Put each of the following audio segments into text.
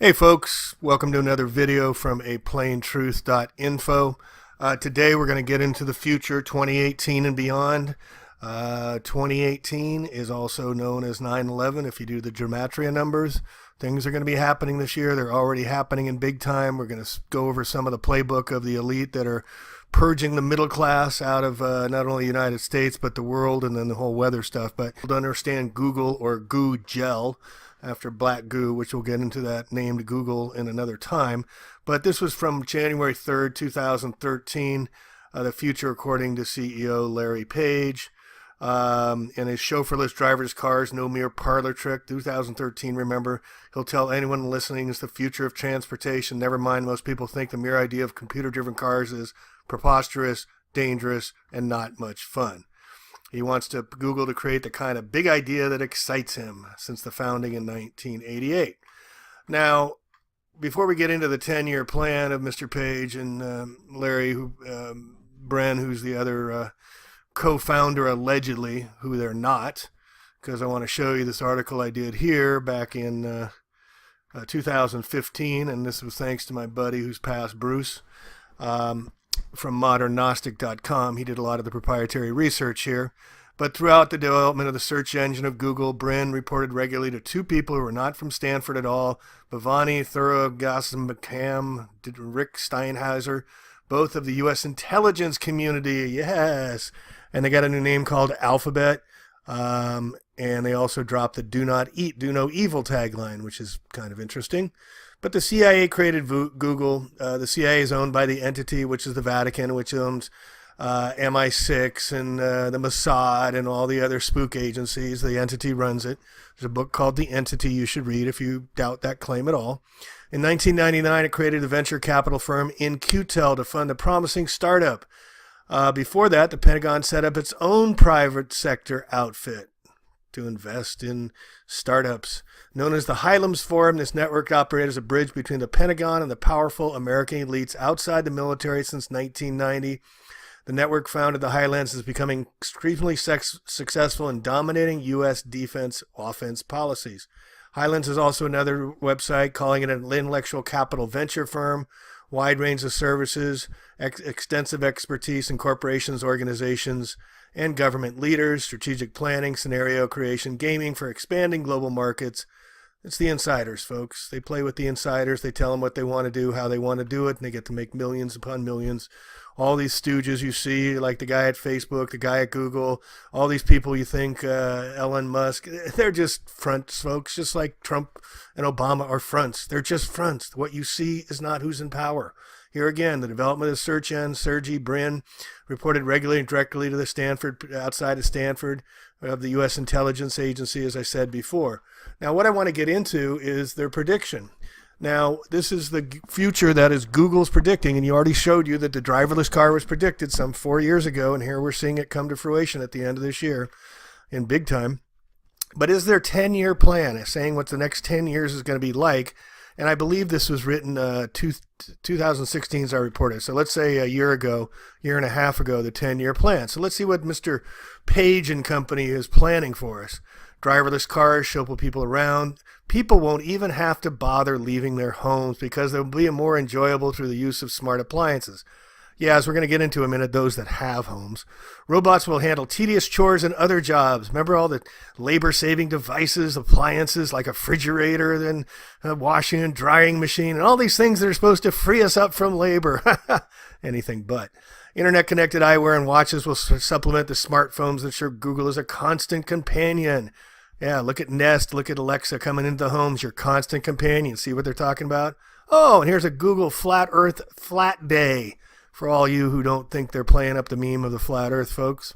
Hey folks, welcome to another video from aplanetruth.info. Today we're going to get into the future, 2018 and beyond. 2018 is also known as 9/11 if you do the gematria numbers. Things are going to be happening this year. They're already happening in big time. We're going to go over some of the playbook of the elite that are purging the middle class out of not only the United States but the world, and then the whole weather stuff. But to understand Google, or Goo Gel, after Black Goo, which we'll get into that named Google in another time. But this was from January 3rd, 2013, the future according to CEO Larry Page. And his chauffeurless driverless cars, no mere parlor trick, 2013, remember. He'll tell anyone listening it's the future of transportation. Never mind, most people think the mere idea of computer-driven cars is preposterous, dangerous, and not much fun. He wants Google to create the kind of big idea that excites him since the founding in 1988. Now, before we get into the 10-year plan of Mr. Page and Larry Bren, who's the other co-founder allegedly, who they're not, because I want to show you this article I did here back in 2015, and this was thanks to my buddy who's passed, Bruce, from moderngnostic.com. He did a lot of the proprietary research here. But throughout the development of the search engine of Google, Brin reported regularly to two people who were not from Stanford at all, Bhavani Thurughasamkam, Rick Steinhauser, both of the U.S. intelligence community, yes. And they got a new name called Alphabet. And they also dropped the do not eat, do no evil tagline, which is kind of interesting. But the CIA created Google. The CIA is owned by the entity, which is the Vatican, which owns MI6 and the Mossad and all the other spook agencies. The entity runs it. There's a book called The Entity you should read if you doubt that claim at all. In 1999, it created the venture capital firm In-Q-Tel to fund a promising startup. Before that, the Pentagon set up its own private sector outfit to invest in startups. Known as the Highlands Forum, this network operated as a bridge between the Pentagon and the powerful American elites outside the military since 1990. The network founded the Highlands is becoming extremely successful in dominating U.S. defense offense policies. Highlands is also another website, calling it an intellectual capital venture firm, wide range of services, extensive expertise in corporations, organizations, and government leaders, strategic planning, scenario creation, gaming for expanding global markets. It's the insiders, folks. They play with the insiders. They tell them what they want to do, how they want to do it, and they get to make millions upon millions. All these stooges you see, like the guy at Facebook, the guy at Google, all these people you think, Elon Musk, they're just fronts, folks, just like Trump and Obama are fronts. They're just fronts. What you see is not who's in power. Here again, the development of the search engine, Sergey Brin reported regularly and directly to the Stanford, outside of Stanford, of the U.S. intelligence agency, as I said before. Now, what I want to get into is their prediction. Now, this is the future that is Google's predicting, and you already showed you that the driverless car was predicted some 4 years ago, and here we're seeing it come to fruition at the end of this year in big time. But is their 10-year plan, saying what the next 10 years is going to be like? And I believe this was written 2016 as I reported. So let's say a year and a half ago, the 10-year plan. So let's see what Mr. Page and company is planning for us. Driverless cars, show people around. People won't even have to bother leaving their homes because they'll be more enjoyable through the use of smart appliances. Yeah, as we're going to get into in a minute, those that have homes. Robots will handle tedious chores and other jobs. Remember all the labor-saving devices, appliances like a refrigerator, then a washing and drying machine, and all these things that are supposed to free us up from labor. Anything but. Internet-connected eyewear and watches will supplement the smartphones that show Google as a constant companion. Yeah, look at Nest, look at Alexa coming into the homes, your constant companion. See what they're talking about? Oh, and here's a Google Flat Earth Flat Day for all you who don't think they're playing up the meme of the flat earth, folks.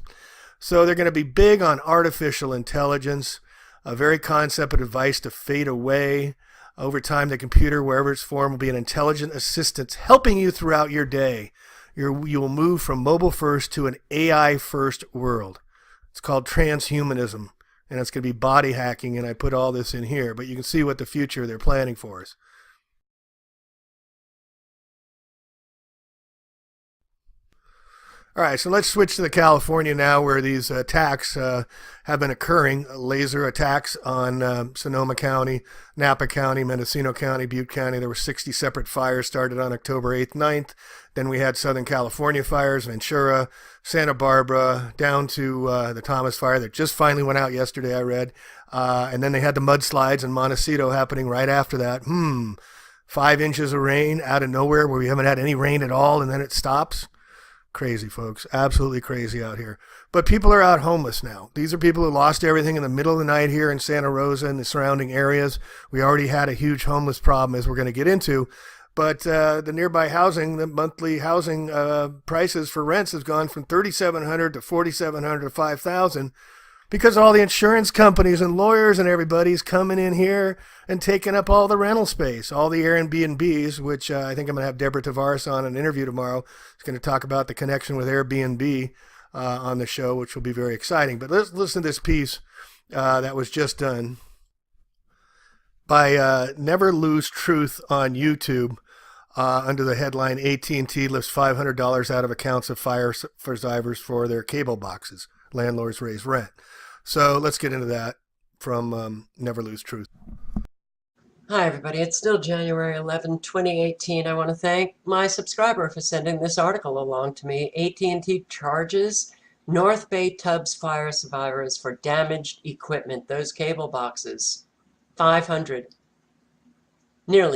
So they're going to be big on artificial intelligence, a very concept of device to fade away. Over time, the computer, wherever it's formed, will be an intelligent assistant helping you throughout your day. You will move from mobile first to an AI first world. It's called transhumanism, and it's going to be body hacking, and I put all this in here, but you can see what the future they're planning for us. All right, so let's switch to the California now, where these attacks have been occurring. Laser attacks on Sonoma County, Napa County, Mendocino County, Butte County. There were 60 separate fires started on October 8th, 9th. Then we had Southern California fires, Ventura, Santa Barbara, down to the Thomas fire that just finally went out yesterday, I read. And then they had the mudslides in Montecito happening right after that. 5 inches of rain out of nowhere where we haven't had any rain at all, and then it stops. Crazy, folks. Absolutely crazy out here. But people are out homeless now. These are people who lost everything in the middle of the night here in Santa Rosa and the surrounding areas. We already had a huge homeless problem, as we're going to get into. But the nearby housing, the monthly housing prices for rents has gone from $3,700 to $4,700 to $5,000 because all the insurance companies and lawyers and everybody's coming in here and taking up all the rental space, all the Airbnbs, which I think I'm going to have Deborah Tavares on an interview tomorrow. She's going to talk about the connection with Airbnb on the show, which will be very exciting. But let's listen to this piece that was just done by Never Lose Truth on YouTube under the headline, AT&T lifts $500 out of accounts of fire survivors for their cable boxes. Landlords raise rent. So let's get into that from Never Lose Truth. Hi, everybody. It's still January 11, 2018. I want to thank my subscriber for sending this article along to me. AT&T charges North Bay Tubbs fire survivors for damaged equipment, those cable boxes, nearly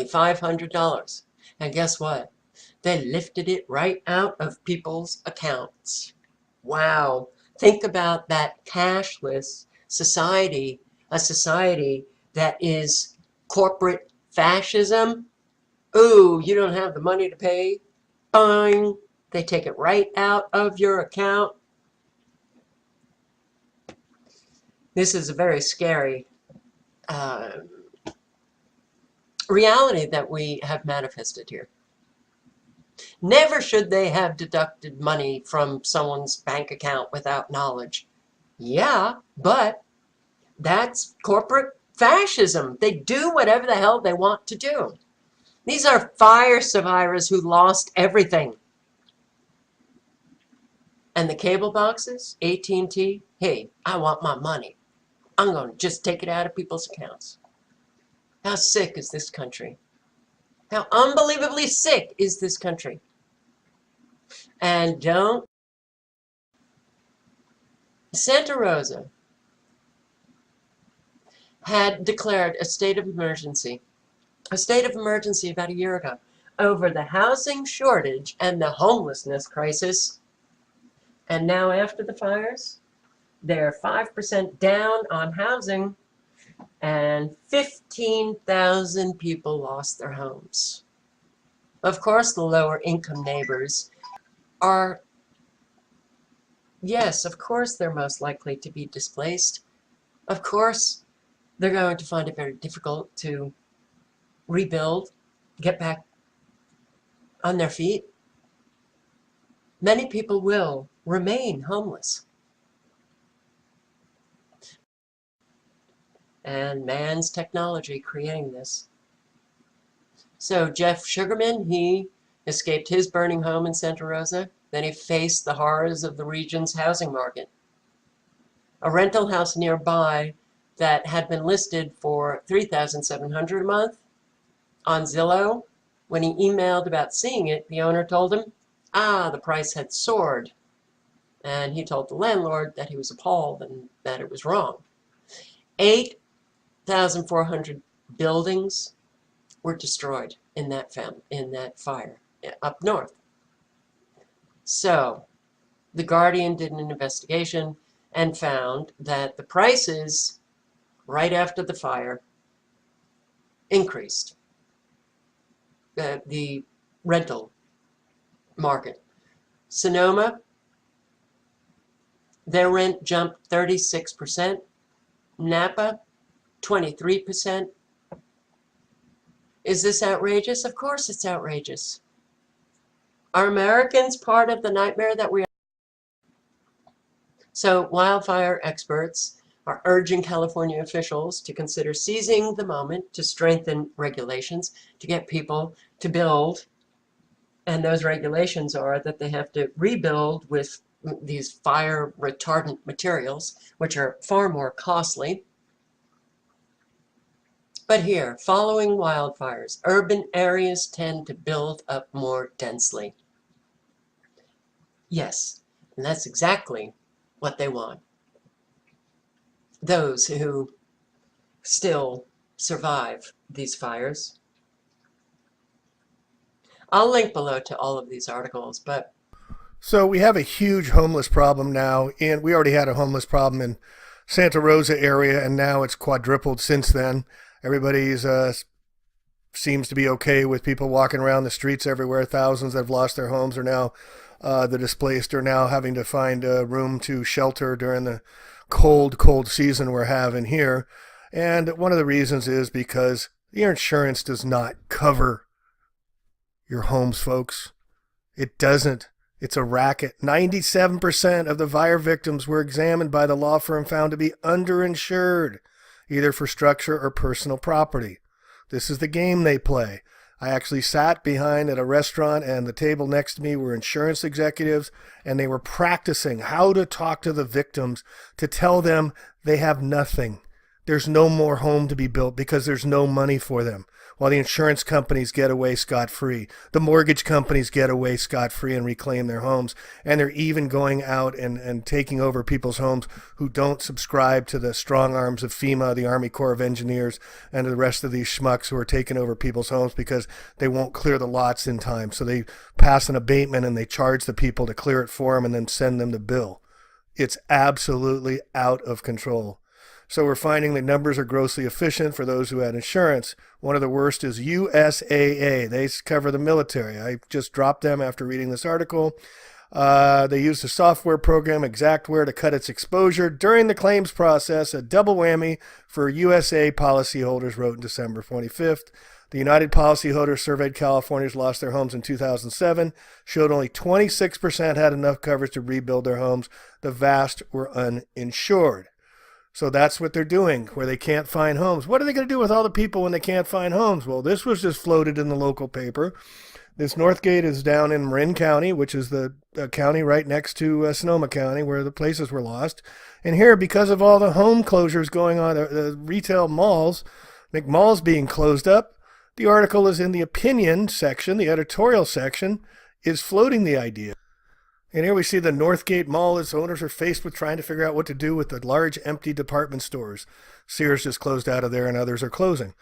$500. And guess what? They lifted it right out of people's accounts. Wow. Think about that cashless society, a society that is corporate fascism. Ooh, you don't have the money to pay? Fine. They take it right out of your account. This is a very scary reality that we have manifested here. Never should they have deducted money from someone's bank account without knowledge. Yeah, but that's corporate fascism. They do whatever the hell they want to do. These are fire survivors who lost everything. And the cable boxes, AT&T, hey, I want my money. I'm going to just take it out of people's accounts. How sick is this country? How unbelievably sick is this country? And Santa Rosa had declared a state of emergency about a year ago over the housing shortage and the homelessness crisis. And now after the fires, they're 5% down on housing, and 15,000 people lost their homes. Of course, the lower income neighbors are, yes, of course they're most likely to be displaced. Of course, they're going to find it very difficult to rebuild, get back on their feet. Many people will remain homeless. And man's technology creating this. So Jeff Sugarman, he escaped his burning home in Santa Rosa. Then he faced the horrors of the region's housing market. A rental house nearby that had been listed for $3,700 a month on Zillow. When he emailed about seeing it, the owner told him, the price had soared. And he told the landlord that he was appalled and that it was wrong. 8,400 buildings were destroyed in that fire up north. So the Guardian did an investigation and found that the prices right after the fire increased. The rental market. Sonoma, their rent jumped 36%. Napa, 23%. Is this outrageous? Of course it's outrageous. Are Americans part of the nightmare that we are? So wildfire experts are urging California officials to consider seizing the moment to strengthen regulations to get people to build And those regulations are that they have to rebuild with these fire retardant materials, which are far more costly. But here, following wildfires, urban areas tend to build up more densely. Yes, and that's exactly what they want. Those who still survive these fires. I'll link below to all of these articles, but So we have a huge homeless problem now, and we already had a homeless problem in Santa Rosa area, and now it's quadrupled since then. Everybody's seems to be okay with people walking around the streets everywhere. Thousands that have lost their homes are now the displaced are now having to find a room to shelter during the cold season we're having here. And one of the reasons is because your insurance does not cover your homes, folks. It doesn't. It's a racket. 97% of the fire victims were examined by the law firm found to be underinsured, either for structure or personal property. This is the game they play. I actually sat behind at a restaurant, and the table next to me were insurance executives, and they were practicing how to talk to the victims to tell them they have nothing. There's no more home to be built because there's no money for them. While the insurance companies get away scot-free. The mortgage companies get away scot-free and reclaim their homes. And they're even going out and taking over people's homes who don't subscribe to the strong arms of FEMA, the Army Corps of Engineers, and the rest of these schmucks who are taking over people's homes because they won't clear the lots in time. So they pass an abatement and they charge the people to clear it for them and then send them the bill. It's absolutely out of control. So we're finding the numbers are grossly efficient for those who had insurance. One of the worst is USAA. They cover the military. I just dropped them after reading this article. They used a software program, Exactware, to cut its exposure during the claims process, a double whammy for USA policyholders, wrote in December 25th. The United Policyholders surveyed Californians lost their homes in 2007, showed only 26% had enough coverage to rebuild their homes. The vast were uninsured. So that's what they're doing, where they can't find homes. What are they going to do with all the people when they can't find homes? Well, this was just floated in the local paper. This Northgate is down in Marin County, which is the county right next to Sonoma County, where the places were lost. And here, because of all the home closures going on, the retail malls, McMalls being closed up, the article is in the opinion section, the editorial section, is floating the idea. And here we see the Northgate Mall. Its owners are faced with trying to figure out what to do with the large empty department stores. Sears just closed out of there and others are closing.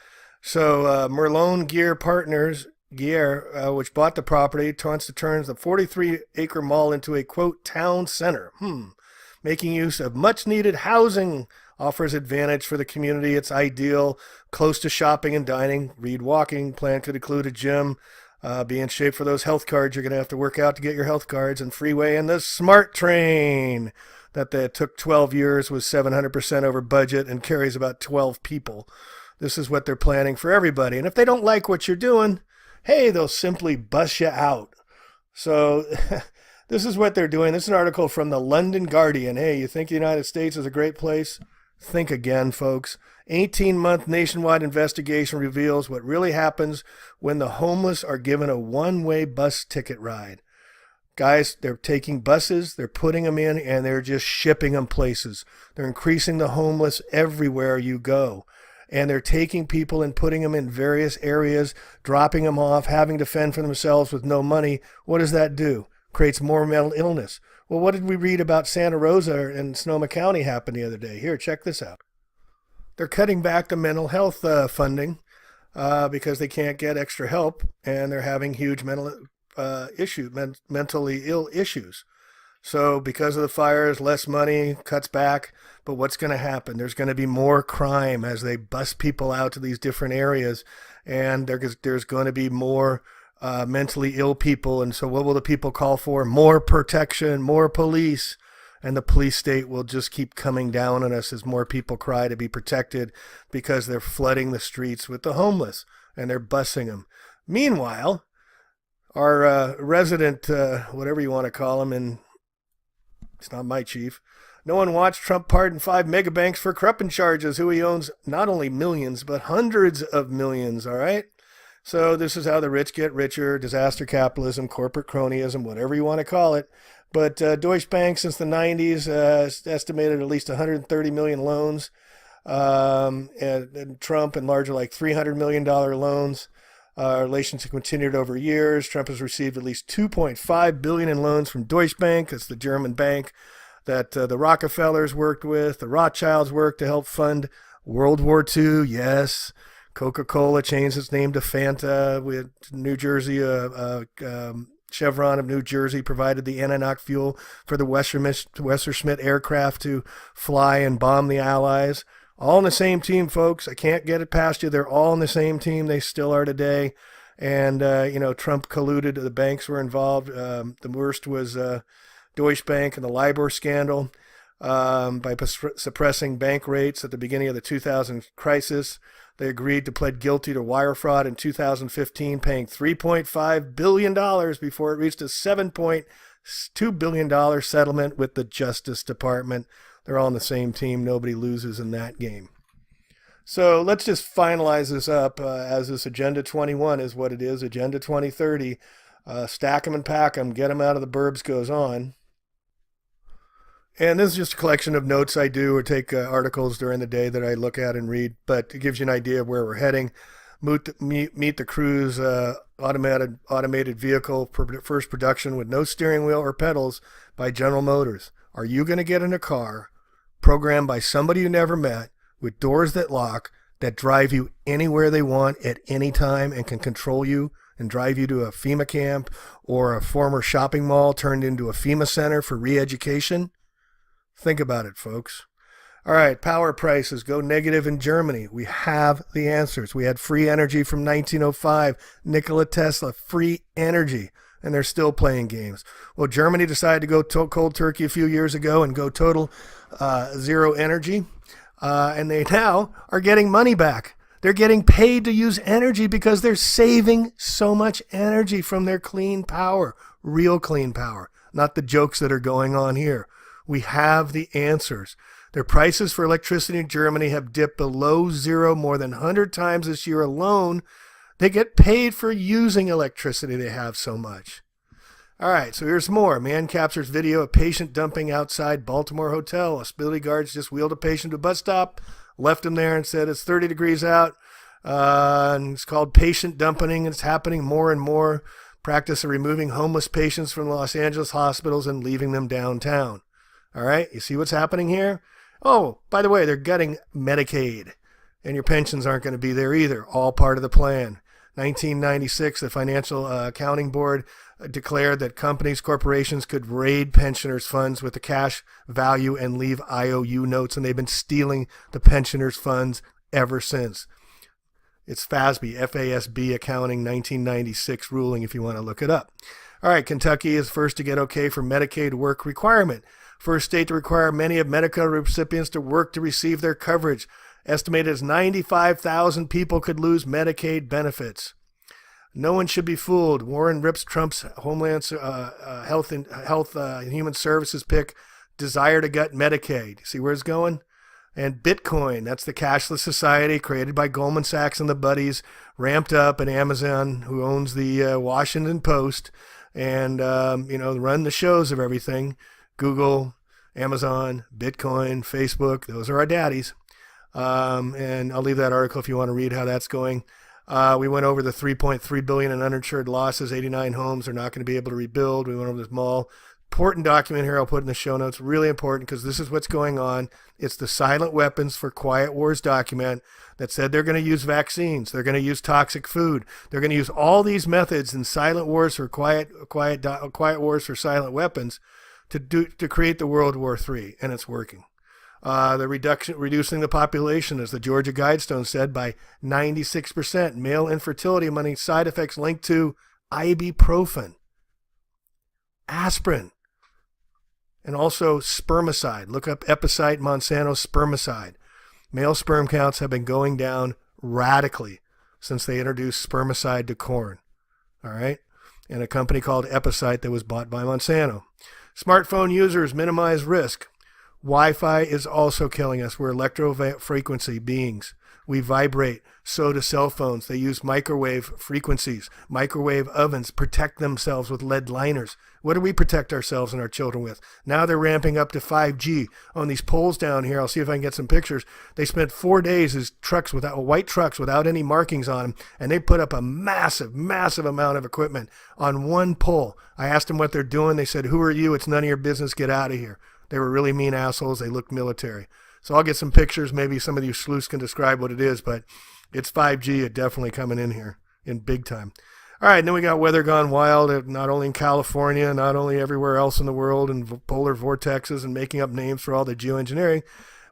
So Merlone Gear Partners, which bought the property, wants to turn the 43-acre mall into a, quote, town center. Making use of much-needed housing offers advantage for the community. It's ideal, close to shopping and dining. Read walking. Plan could include a gym. Be in shape for those health cards. You're going to have to work out to get your health cards. And freeway and the smart train that took 12 years, was 700% over budget, and carries about 12 people. This is what they're planning for everybody. And if they don't like what you're doing, hey, they'll simply bus you out. So this is what they're doing. This is an article from the London Guardian. Hey, you think the United States is a great place? Think again, folks. 18-month nationwide investigation reveals what really happens when the homeless are given a one-way bus ticket ride. Guys, they're taking buses, they're putting them in, and they're just shipping them places. They're increasing the homeless everywhere you go. And they're taking people and putting them in various areas, dropping them off, having to fend for themselves with no money. What does that do? Creates more mental illness. Well, what did we read about Santa Rosa and Sonoma County happen the other day? Here, check this out. They're cutting back the mental health funding because they can't get extra help, and they're having huge mentally ill issues. So because of the fires, less money, cuts back. But what's going to happen? There's going to be more crime as they bus people out to these different areas, and there's going to be more mentally ill people. And so what will the people call for? More protection, more police. And the police state will just keep coming down on us as more people cry to be protected because they're flooding the streets with the homeless and they're busing them. Meanwhile, our resident, whatever you want to call him, and it's not my chief, no one watched Trump pardon 5 megabanks for corruption charges, who he owns not only millions, but hundreds of millions, all right? So this is how the rich get richer, disaster capitalism, corporate cronyism, whatever you want to call it. But Deutsche Bank since the 90s estimated at least 130 million loans, and Trump and larger like $300 million loans. Relations have continued over years. Trump has received at least 2.5 billion in loans from Deutsche Bank. That's the German bank that the Rockefellers worked with, the Rothschilds worked to help fund World War II. Yes, Coca-Cola changed its name to Fanta. We had New Jersey, Chevron of New Jersey provided the Ananoc fuel for the Messerschmitt aircraft to fly and bomb the Allies. All in the same team, folks. I can't get it past you. They're all in the same team. They still are today. And, Trump colluded. The banks were involved. The worst was Deutsche Bank and the LIBOR scandal by suppressing bank rates at the beginning of the 2000 crisis. They agreed to plead guilty to wire fraud in 2015, paying $3.5 billion before it reached a $7.2 billion settlement with the Justice Department. They're all on the same team. Nobody loses in that game. So let's just finalize this up as this Agenda 21 is what it is. Agenda 2030. Stack them and pack them. Get them out of the burbs goes on. And this is just a collection of notes I do or take articles during the day that I look at and read. But it gives you an idea of where we're heading. Meet the Cruise automated vehicle first production with no steering wheel or pedals by General Motors. Are you going to get in a car programmed by somebody you never met with doors that lock, that drive you anywhere they want at any time and can control you and drive you to a FEMA camp or a former shopping mall turned into a FEMA center for reeducation? Think about it, folks. All right, power prices go negative in Germany. We have the answers. We had free energy from 1905. Nikola Tesla, free energy. And they're still playing games. Well, Germany decided to go cold turkey a few years ago and go total zero energy. And they now are getting money back. They're getting paid to use energy because they're saving so much energy from their clean power, real clean power, not the jokes that are going on here. We have the answers. Their prices for electricity in Germany have dipped below zero more than 100 times this year alone. They get paid for using electricity. They have so much. All right, so here's more. Man captures video of patient dumping outside Baltimore hotel. Hospitality guards just wheeled a patient to a bus stop, left him there and said it's 30 degrees out. And it's called patient dumping. It's happening more and more. Practice of removing homeless patients from Los Angeles hospitals and leaving them downtown. All right, you see what's happening here? Oh, by the way, they're gutting Medicaid. And your pensions aren't going to be there either. All part of the plan. 1996, the Financial Accounting Board declared that companies, corporations could raid pensioners' funds with the cash value and leave IOU notes, and they've been stealing the pensioners' funds ever since. It's FASB accounting 1996 ruling if you want to look it up. All right, Kentucky is first to get okay for Medicaid work requirement. First state to require many of Medicare recipients to work to receive their coverage. Estimated as 95,000 people could lose Medicaid benefits. No one should be fooled. Warren rips Trump's Homeland Health and Human Services pick, desire to gut Medicaid. See where it's going? And Bitcoin, that's the cashless society created by Goldman Sachs and the buddies, ramped up, and Amazon, who owns the Washington Post, and run the shows of everything. Google, Amazon, Bitcoin, Facebook, those are our daddies. And I'll leave that article if you want to read how that's going. We went over the $3.3 billion in uninsured losses. 89 homes are not going to be able to rebuild. We went over this mall. Important document here I'll put in the show notes. Really important because this is what's going on. It's the Silent Weapons for Quiet Wars document that said they're going to use vaccines. They're going to use toxic food. They're going to use all these methods in silent wars for quiet wars for silent weapons to create the World War III, and it's working. Reducing the population, as the Georgia Guidestone said, by 96%. Male infertility among side effects linked to ibuprofen, aspirin, and also spermicide. Look up Epicite Monsanto spermicide. Male sperm counts have been going down radically since they introduced spermicide to corn. All right? And a company called Epicite that was bought by Monsanto. Smartphone users minimize risk. Wi-Fi is also killing us. We're electro-frequency beings. We vibrate. So do cell phones. They use microwave frequencies. Microwave ovens protect themselves with lead liners. What do we protect ourselves and our children with? Now they're ramping up to 5G. On these poles down here, I'll see if I can get some pictures. They spent 4 days as trucks without white trucks without any markings on them, and they put up a massive, massive amount of equipment on one pole. I asked them what they're doing. They said, "Who are you? It's none of your business. Get out of here." They were really mean assholes. They looked military. So I'll get some pictures. Maybe some of you sleuths can describe what it is, but it's 5G. It's definitely coming in here in big time. All right, and then we got weather gone wild, not only in California, not only everywhere else in the world, and polar vortexes and making up names for all the geoengineering,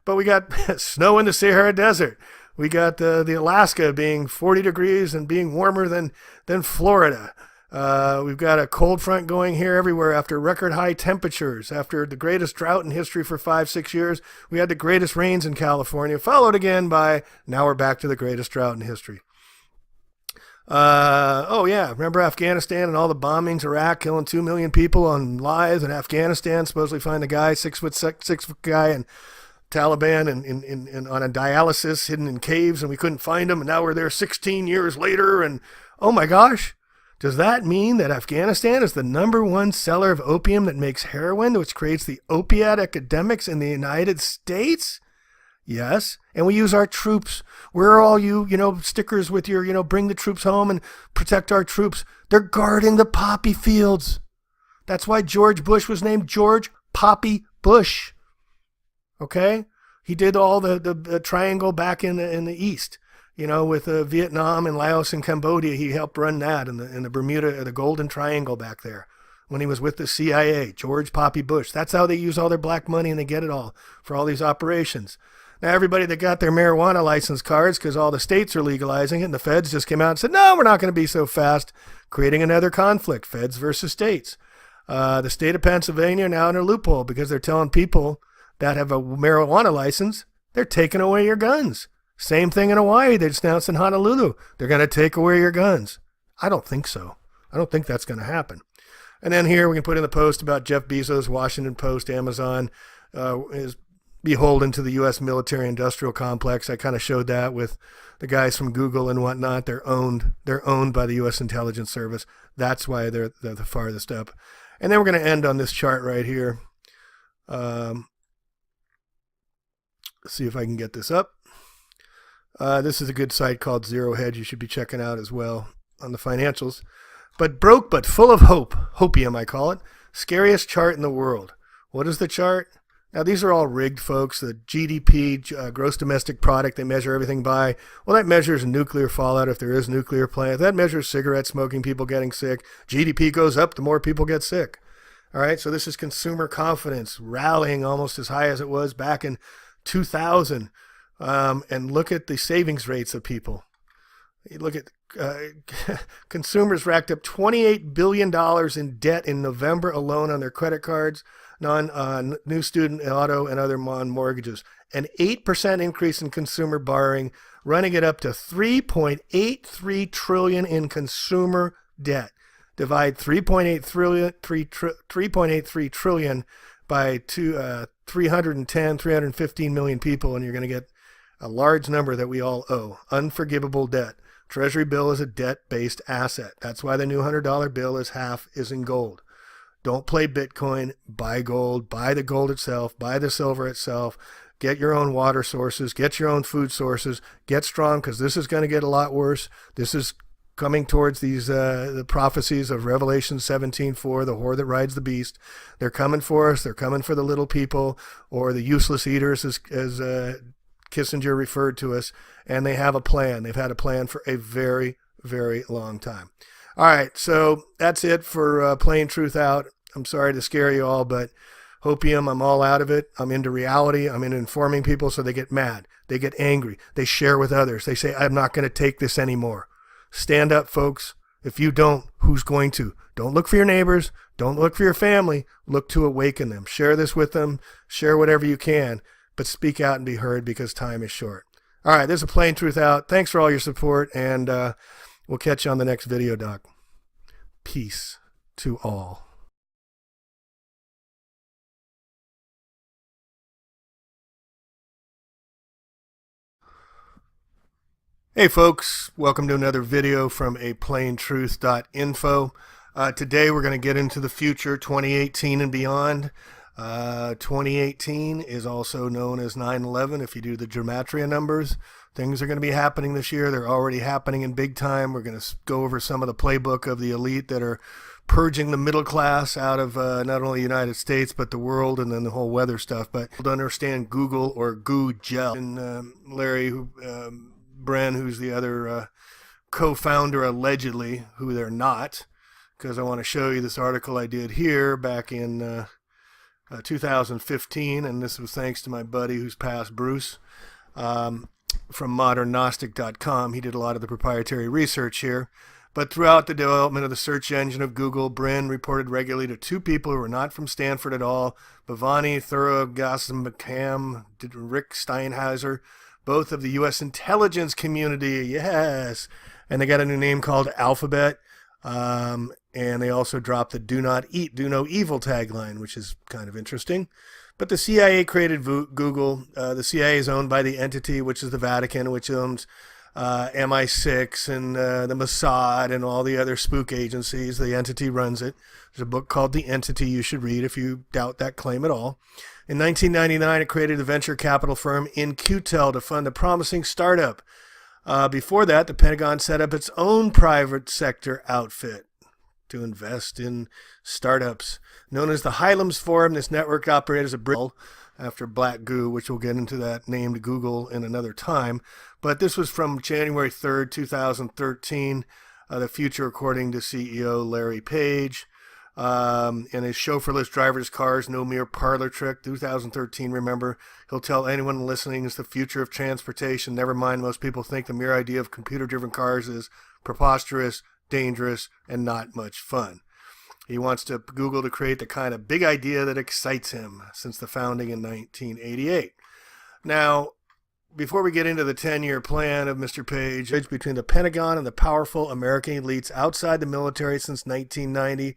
but we got snow in the Sahara Desert. We got the Alaska being 40 degrees and being warmer than Florida. We've got a cold front going here everywhere after record high temperatures. After the greatest drought in history for 5-6 years, we had the greatest rains in California, followed again by, now we're back to the greatest drought in history. Oh yeah, remember Afghanistan and all the bombings, Iraq killing 2 million people on lies in Afghanistan, supposedly find the guy, six foot guy, and Taliban and on a dialysis hidden in caves, and we couldn't find him, and now we're there 16 years later, and oh my gosh, does that mean that Afghanistan is the #1 seller of opium that makes heroin, which creates the opiate epidemics in the United States? Yes, and we use our troops. Where are all you, stickers with your, bring the troops home and protect our troops? They're guarding the poppy fields. That's why George Bush was named George Poppy Bush. Okay? He did all the triangle back in the east, with Vietnam and Laos and Cambodia. He helped run that in the Bermuda, the Golden Triangle back there when he was with the CIA, George Poppy Bush. That's how they use all their black money, and they get it all for all these operations. Now, everybody that got their marijuana license cards, because all the states are legalizing it, and the feds just came out and said, no, we're not going to be so fast, creating another conflict, feds versus states. The state of Pennsylvania now in a loophole because they're telling people that have a marijuana license, they're taking away your guns. Same thing in Hawaii. They just announced in Honolulu, they're going to take away your guns. I don't think so. I don't think that's going to happen. And then here we can put in the post about Jeff Bezos, Washington Post, Amazon, is beholden to the U.S. military-industrial complex. I kind of showed that with the guys from Google and whatnot. They're owned by the U.S. intelligence service. That's why they're the farthest up. And then we're going to end on this chart right here. See if I can get this up. This is a good site called Zero Hedge. You should be checking out as well on the financials. But broke but full of hope. Hopium, I call it. Scariest chart in the world. What is the chart? Now, these are all rigged, folks. The GDP, gross domestic product, they measure everything by. Well, that measures nuclear fallout if there is nuclear plant. That measures cigarette smoking, people getting sick. GDP goes up, the more people get sick. All right, so this is consumer confidence rallying almost as high as it was back in 2000. And look at the savings rates of people. You look at consumers racked up $28 billion in debt in November alone on their credit cards, new student auto and other mortgages. An 8% increase in consumer borrowing, running it up to $3.83 trillion in consumer debt. Divide 3.83 trillion by 315 million people, and you're going to get a large number that we all owe. Unforgivable debt. Treasury bill is a debt-based asset. That's why the new $100 bill is in gold. Don't play Bitcoin. Buy gold. Buy the gold itself. Buy the silver itself. Get your own water sources. Get your own food sources. Get strong, because this is going to get a lot worse. This is coming towards these the prophecies of Revelation 17:4, the whore that rides the beast. They're coming for us. They're coming for the little people, or the useless eaters, as Kissinger referred to us, and they have a plan. They've had a plan for a very, very long time. All right, so that's it for Plain Truth Out. I'm sorry to scare you all, but hopium, I'm all out of it. I'm into reality. I'm into informing people so they get mad. They get angry. They share with others. They say, I'm not going to take this anymore. Stand up, folks. If you don't, who's going to? Don't look for your neighbors. Don't look for your family. Look to awaken them. Share this with them. Share whatever you can. But speak out and be heard, because time is short. All right, there's a Plain Truth Out. Thanks for all your support, and we'll catch you on the next video, Doc. Peace to all. Hey folks, welcome to another video from aplanetruth.info. Today we're going to get into the future, 2018 and beyond. 2018 is also known as 9/11 if you do the gematria numbers. Things are going to be happening this year. They're already happening in big time. We're going to go over some of the playbook of the elite that are purging the middle class out of not only the United States but the world, and then the whole weather stuff. But to understand Google or Goo-gel, and Larry Bren, who's the other co-founder allegedly, who they're not, because I want to show you this article I did here back in 2015, and this was thanks to my buddy who's passed, Bruce, from moderngnostic.com. He did a lot of the proprietary research here. But throughout the development of the search engine of Google, Brin reported regularly to two people who were not from Stanford at all, Bhavani Thurughasamkam, Rick Steinhauser, both of the U.S. intelligence community, yes. And they got a new name called Alphabet. And they also dropped the do not eat, do no evil tagline, which is kind of interesting. But the CIA created Google. The CIA is owned by the entity, which is the Vatican, which owns MI6 and the Mossad and all the other spook agencies. The entity runs it. There's a book called The Entity you should read if you doubt that claim at all. In 1999, it created the venture capital firm In-Q-Tel to fund a promising startup. Before that, the Pentagon set up its own private sector outfit to invest in startups. Known as the Hylims Forum, this network operated as a bridge after Black Goo, which we'll get into that named Google in another time. But this was from January 3rd, 2013, the future according to CEO Larry Page. And his chauffeurless driverless cars, no mere parlor trick. 2013, remember, he'll tell anyone listening it's the future of transportation. Never mind, most people think the mere idea of computer-driven cars is preposterous, dangerous, and not much fun. He wants Google to create the kind of big idea that excites him since the founding in 1988. Now, before we get into the 10-year plan of Mr. Page, between the Pentagon and the powerful American elites outside the military since 1990,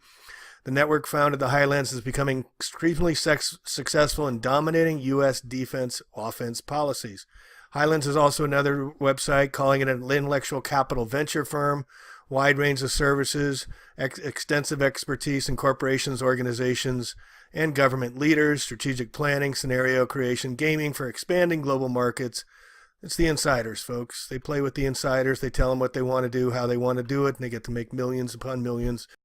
the network founded the Highlands is becoming extremely successful in dominating U.S. defense offense policies. Highlands is also another website, calling it an intellectual capital venture firm, wide range of services, extensive expertise in corporations, organizations, and government leaders, strategic planning, scenario creation, gaming for expanding global markets. It's the insiders, folks. They play with the insiders. They tell them what they want to do, how they want to do it, and they get to make millions upon millions.